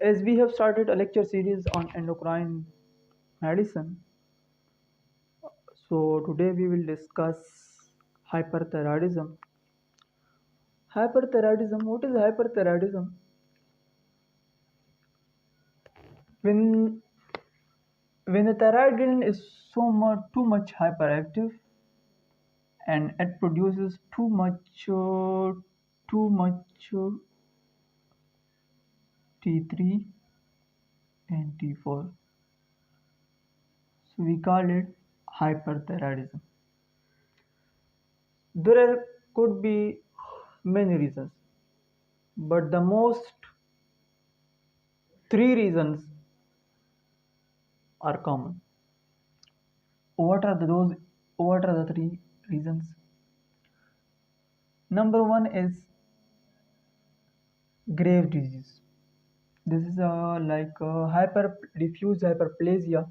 As we have started a lecture series on endocrine medicine, so today we will discuss hyperthyroidism. Hyperthyroidism, what is hyperthyroidism? When when the thyroid gland is too much hyperactive and it produces too much T3 and T4. So we call it hyperthyroidism. Could be many reasons, but the most three reasons are common. What are those? What are the three reasons? Number one is grave disease. This is hyper diffuse hyperplasia,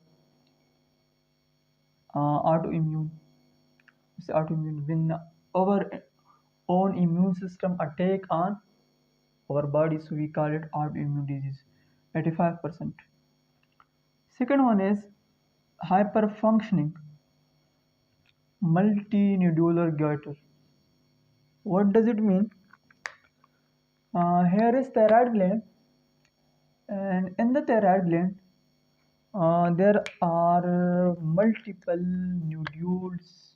autoimmune. It's autoimmune when our own immune system attack on our body, so we call it autoimmune disease. 85%. Second one is hyperfunctioning multinodular goiter. What does it mean? Here is thyroid gland, and in the thyroid gland, there are multiple nodules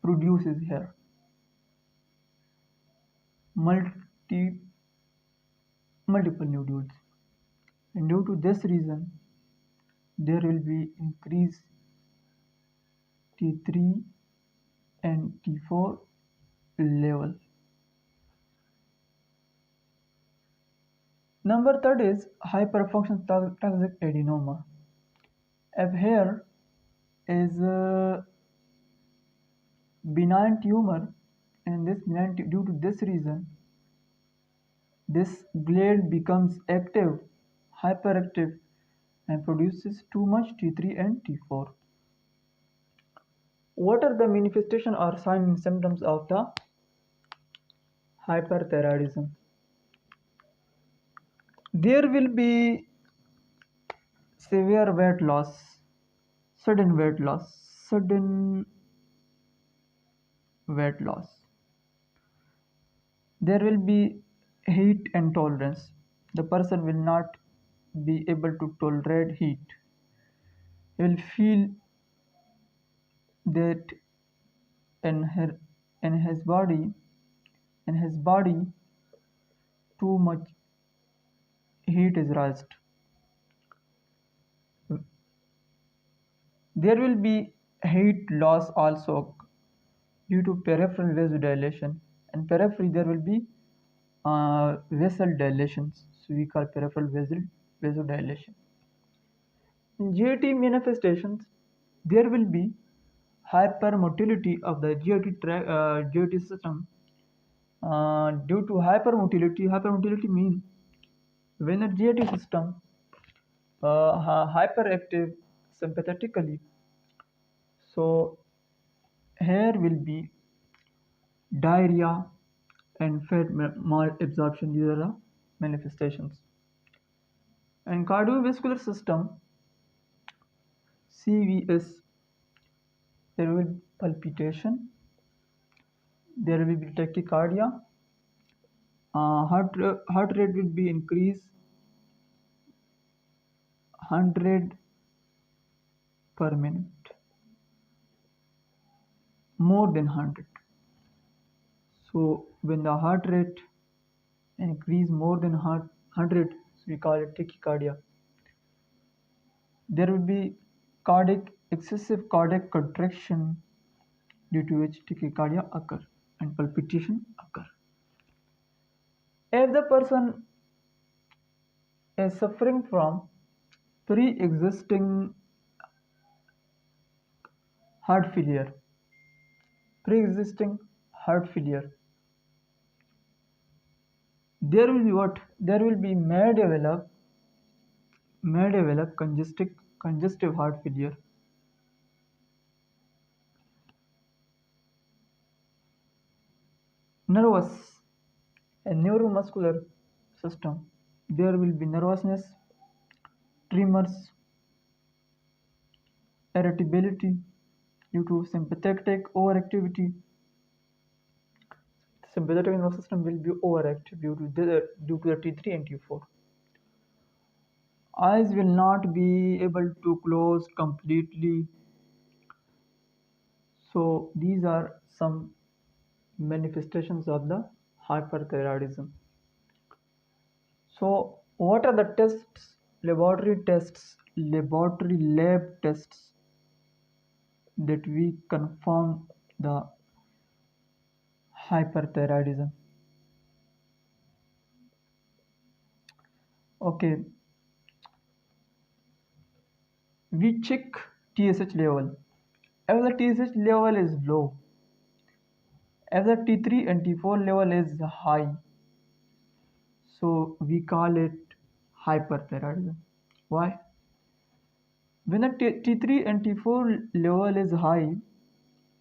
produces here. Multi multiple nodules, and due to this reason, there will be increase T3 and T4 level. Number third is hyperfunction toxic adenoma. If here is a benign tumor, and due to this reason, this gland becomes active, hyperactive, and produces too much T3 and T4. What are the manifestation or signs and symptoms of the hyperthyroidism? There will be severe weight loss, sudden weight loss, sudden weight loss. There will be heat intolerance. The person will not be able to tolerate heat. He will feel that in her in his body too much heat is raised. There will be heat loss also due to peripheral vasodilation. In periphery there will be vessel dilations, so we call peripheral vasodilation. In GIT manifestations, there will be hypermotility of the GIT system. Due to hypermotility means when a GIT system hyperactive sympathetically, so here will be diarrhea and fat malabsorption. These are the manifestations. And cardiovascular system, CVS, there will be palpitation, there will be tachycardia, heart rate will be increased 100 per minute, more than 100. So when the heart rate increase more than 100, so we call it tachycardia. There will be excessive cardiac contraction, due to which tachycardia occur and palpitation occur. If the person is suffering from pre-existing heart failure, pre-existing heart failure, there will be what? There will be may develop congestive heart failure. Nervous and neuromuscular system. There will be nervousness, tremors, irritability due to sympathetic overactivity. Sympathetic nervous system will be overactive due to the T3 and T4. Eyes will not be able to close completely. So these are some manifestations of the hyperthyroidism. So what are the tests, laboratory lab tests that we confirm the hyperthyroidism? Okay, we check TSH level. If the TSH level is low, if the T3 and T4 level is high, so we call it hyperthyroidism. Why? When the T3 and T4 level is high,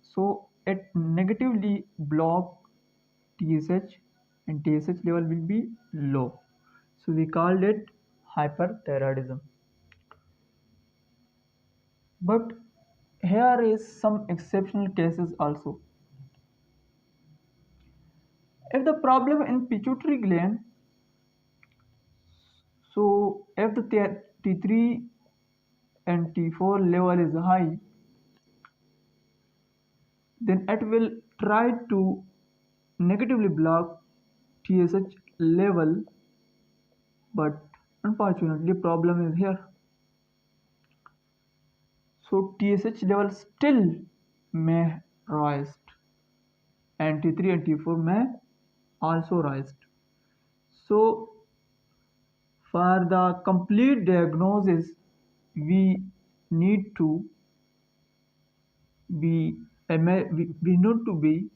so it negatively block TSH and TSH level will be low. So we called it hyperthyroidism. But here is some exceptional cases also. If the problem in pituitary gland, so if the T3 and T4 level is high, then it will try to negatively block TSH level, but unfortunately problem is here. So TSH level still may rise and T3 and T4 may also rise. So for the complete diagnosis, we need to be we need to be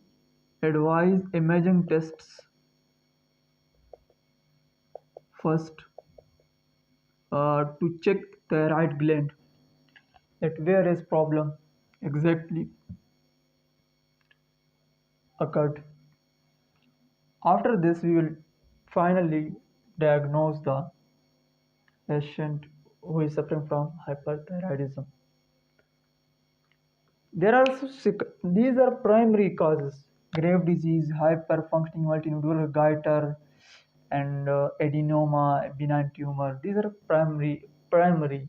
advised imaging tests first to check thyroid gland that where is problem exactly occurred. After this, we will finally diagnose the patient who is suffering from hyperthyroidism. There are these are primary causes: grave disease, hyperfunctioning multinuclear goiter, and adenoma, benign tumor. These are primary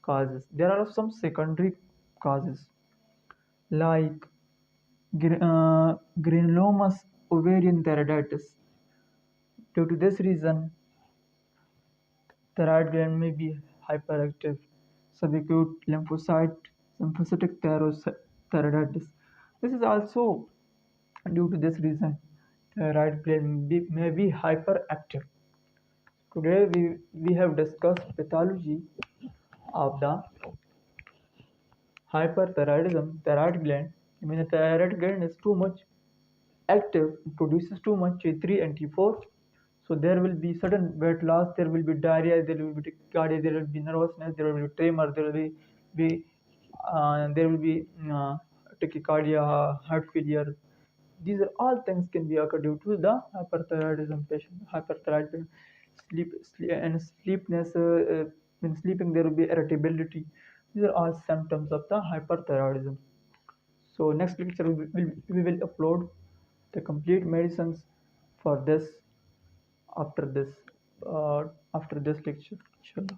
causes. There are some secondary causes like granulomatous ovarian thyroiditis. Due to this reason, thyroid gland may be hyperactive. Subacute lymphocytic thyroiditis. This is also due to this reason. Thyroid gland may be hyperactive. Today we have discussed pathology of the hyperthyroidism, thyroid gland. I mean the thyroid gland is too much active, produces too much T3 and T4. So there will be sudden weight loss, there will be diarrhea, there will be tachycardia, there will be nervousness, there will be tremor, there will be tachycardia, heart failure. These are all things can be occur due to the hyperthyroidism patient. Hyperthyroidism, and sleepiness. When sleeping, there will be irritability. These are all symptoms of the hyperthyroidism. So next lecture we will upload the complete medicines for this after this after this lecture. Inshallah.